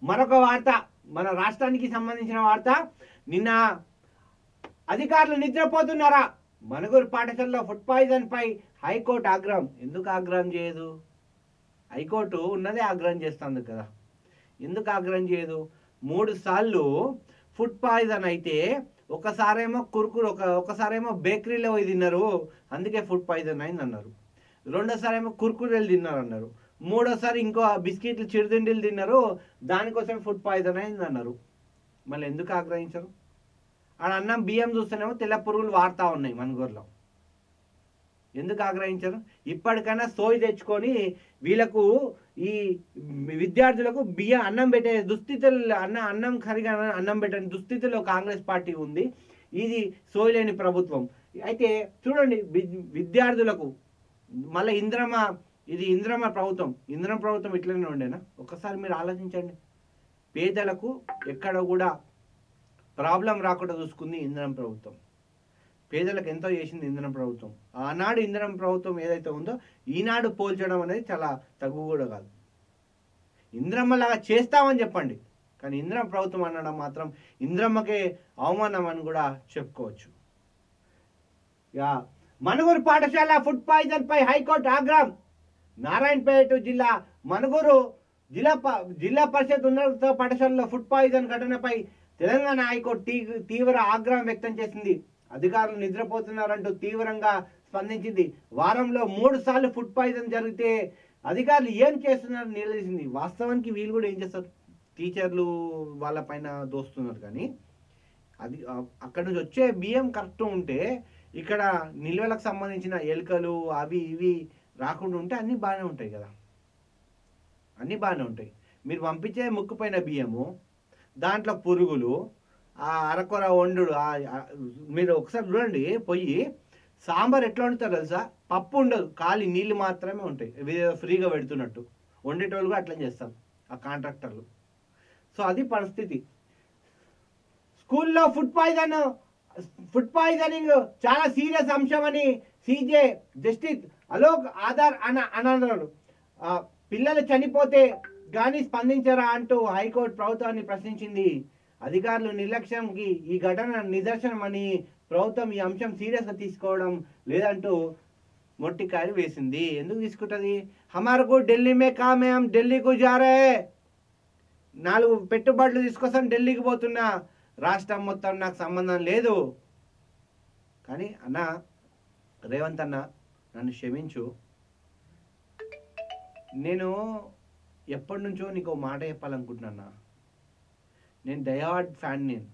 మరొక వార్త, మన రాష్ట్రానికి సంబంధించిన వార్త. నిన్న అధికారులు నిద్రపోతున్నారా? మనుగురు పాఠశాలలో ఫుడ్ పాయిజన్ పై హైకోర్టు ఆగ్రహం. ఎందుకు ఆగ్రహం చేయదు? హైకోర్టు ఉన్నదే ఆగ్రహం చేస్తుంది కదా, ఎందుకు ఆగ్రహం చేయదు? 3 సార్లు ఫుడ్ పాయిజన్ అయితే, ఒకసారేమో ఒకసారేమో బేకరీలో పోయి తిన్నారు, అందుకే ఫుడ్ పాయిజన్ అయింది అన్నారు. రెండోసారి ఏమో కుర్కురేలు తిన్నారు అన్నారు. మూడోసారి ఇంకో బిస్కెట్లు చిరుతిండిలు తిన్నారు, దానికోసం ఫుడ్ పాయిజన్ అయింది అన్నారు. మళ్ళీ ఎందుకు ఆగ్రహించరు? ఆడ అన్నం బియ్యం చూస్తేనేమో తెల్ల పురుగులు వాడుతూ ఉన్నాయి మనుగూరులో. ఎందుకు ఆగ్రహించరు? ఇప్పటికైనా సోయి తెచ్చుకొని వీళ్ళకు, ఈ విద్యార్థులకు అన్నం పెట్టే దుస్థితులు, అన్నం సరిగా అన్నం పెట్టని దుస్థితిలో కాంగ్రెస్ పార్టీ ఉంది. ఇది సోయి లేని ప్రభుత్వం. అయితే చూడండి, విద్యార్థులకు మళ్ళీ ఇంద్రమ ప్రభుత్వం ఇట్లనే ఉండేనా? ఒకసారి మీరు ఆలోచించండి. పేదలకు ఎక్కడ కూడా ప్రాబ్లం రాకుండా చూసుకుంది ఇంద్రం ప్రభుత్వం. పేదలకు ఎంతో చేసింది ఇంద్రం ప్రభుత్వం. ఆనాడు ఇంద్రం ప్రభుత్వం ఏదైతే ఉందో, ఈనాడు పోల్చడం అనేది చాలా తగ్గు కూడా కాదు. ఇంద్రమ్మలాగా చేస్తామని చెప్పండి, కానీ ఇంద్రం ప్రభుత్వం అనడం మాత్రం ఇంద్రమ్మకే అవమానం అని కూడా చెప్పుకోవచ్చు. మనుగురు పాఠశాల ఫుడ్ పాయిజన్ పై హైకోర్టు ఆగ్రహం. నారాయణపేట జిల్లా మనుగురు జిల్లా పరిషత్ ఉన్నత పాఠశాలలో ఫుడ్ పాయిజన్ ఘటనపై తెలంగాణ హైకోర్టు తీవ్ర ఆగ్రహం వ్యక్తం చేసింది. అధికారులు నిద్రపోతున్నారంటూ తీవ్రంగా స్పందించింది. వారంలో 3 సార్లు ఫుడ్ పాయిజన్ జరిగితే అధికారులు ఏం చేస్తున్నారని నిలదీసింది. వాస్తవానికి వీళ్ళు కూడా ఏం చేస్తారు? టీచర్లు వాళ్ళ పైన దోస్తున్నారు, కానీ అది అక్కడ నుంచి వచ్చే బియ్యం కరెక్ట్ ఉంటే, ఇక్కడ నిల్వలకు సంబంధించిన ఎలుకలు అవి ఇవి రాకుండా ఉంటే అన్నీ బాగానే ఉంటాయి కదా, అన్నీ బాగానే ఉంటాయి. మీరు పంపించే ముక్కుపైన బియ్యము, దాంట్లో పురుగులు, ఆ అరకొర వండు. మీరు ఒకసారి చూడండి, పొయ్యి సాంబార్ ఎట్లా వండుతారు తెలుసా? పప్పు ఉండదు, ఖాళీ నీళ్ళు మాత్రమే ఉంటాయి, ఫ్రీగా పెడుతున్నట్టు. వండేటోళ్ళు కూడా అట్లా చేస్తారు ఆ కాంట్రాక్టర్లు. సో అది పరిస్థితి. స్కూల్లో ఫుడ్ పాయిజనింగ్ చాలా సీరియస్ అంశం అని సీజే జస్టిస్ అలోక్ ఆధార్ అన్నారు. పిల్లలు చనిపోతే కానీ స్పందించరా అంటూ హైకోర్టు ప్రభుత్వాన్ని ప్రశ్నించింది. అధికారులు నిర్లక్ష్యంకి ఈ ఘటన నిదర్శనం అని ప్రభుత్వం ఈ అంశం సీరియస్గా తీసుకోవడం లేదంటూ మొట్టికాయలు వేసింది. ఎందుకు తీసుకుంటుంది? హమారకు ఢిల్లీ మే కామ్ హై, హమ్ ఢిల్లీకు జా రహే. 4 పెట్టుబడులు తీసుకొస్తాం, ఢిల్లీకి పోతున్నా, రాష్ట్రం మొత్తం నాకు సంబంధం లేదు. కానీ అన్న రేవంత్ అన్న, నన్ను క్షమించు. నేను ఎప్పటి నుంచో నీకు మాట చెప్పాలనుకుంటున్నా. నేను డయాడ్ ఫ్యాన్ నేను,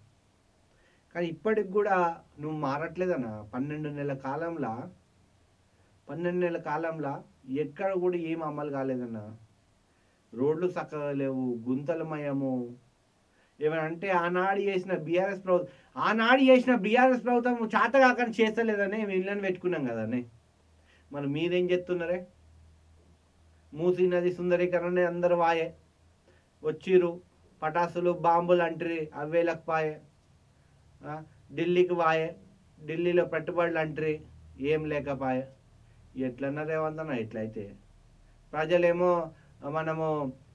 కానీ ఇప్పటికి కూడా నువ్వు మారట్లేదన్నా. 12 నెలల కాలంలో ఎక్కడ కూడా ఏం అమలు కాలేదన్నా. రోడ్లు చక్కగా లేవు, గుంతలమయము. ఏమనంటే ఆనాడు చేసిన బీఆర్ఎస్ ప్రభుత్వం చాతగాకని చేస్తలేదని ఇళ్ళని పెట్టుకున్నాం కదనే. మరి మీరేం చెప్తున్నారే? మూసీ నది సుందరీకరణ అందరు వాయే వచ్చిర్రు, పటాసులు బాంబులు అంటారు, అవేలకు పాయే. ఢిల్లీకి వాయే, ఢిల్లీలో పెట్టుబడులు అంటారు, ఏం లేకపాయే. ఎట్లన్నారేమంతనా? ఎట్లయితే ప్రజలేమో మనము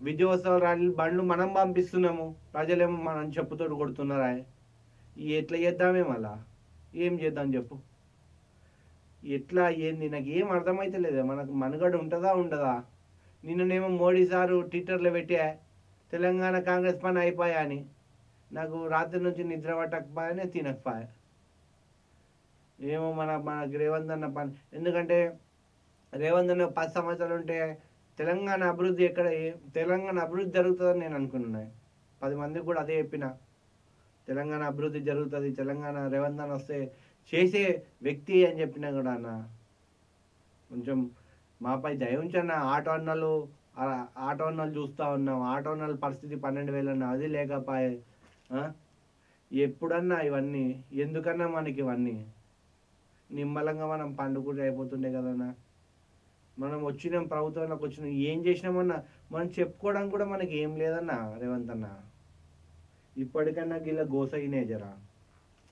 విజయోత్సవ ర్యాలీలు బండ్లు మనం పంపిస్తున్నాము, ప్రజలేమో మనం చెప్పుతోడు కొడుతున్నారా? ఎట్లా చేద్దామే? మళ్ళా ఏం చేద్దాం చెప్పు? ఎట్లా ఏంది? నాకు ఏం అర్థమైతే లేదా. మనకు మనుగడ ఉంటుందా ఉండదా? నిన్ననేమో మోడీ సారు ట్విట్టర్లో పెట్టా, తెలంగాణ కాంగ్రెస్ పని అయిపోయా అని. నాకు రాత్రి నుంచి నిద్ర పట్టకపోయానే, తినకపోయా. ఏమో మనకు రేవంత్ అన్న పని. ఎందుకంటే రేవంత్ అన్న 10 సంవత్సరాలు ఉంటే తెలంగాణ అభివృద్ధి జరుగుతుందని నేను అనుకున్నాను. 10 మందికి కూడా అదే చెప్పిన, తెలంగాణ అభివృద్ధి జరుగుతుంది, తెలంగాణ రేవంత్ అన్న వస్తే చేసే వ్యక్తి అని చెప్పినా కూడా అన్న, కొంచెం మాపై దయ ఉంచన్న. ఆటో అన్నలు చూస్తూ ఉన్నాం, ఆటో అన్నల పరిస్థితి 12,000 అన్న, అది లేకపోయే. ఎప్పుడన్నా ఇవన్నీ ఎందుకన్నా మనకి ఇవన్నీ? నిమ్మలంగా మనం పండుకుంటే అయిపోతుండే కదన్నా. మనం వచ్చినాం, ప్రభుత్వంలోకి వచ్చినాం, ఏం చేసినామన్నా మనం చెప్పుకోవడానికి కూడా మనకి ఏం లేదన్నా రేవంత్ అన్న. ఇప్పటికన్నా గిల్ల గోసగినే జరా.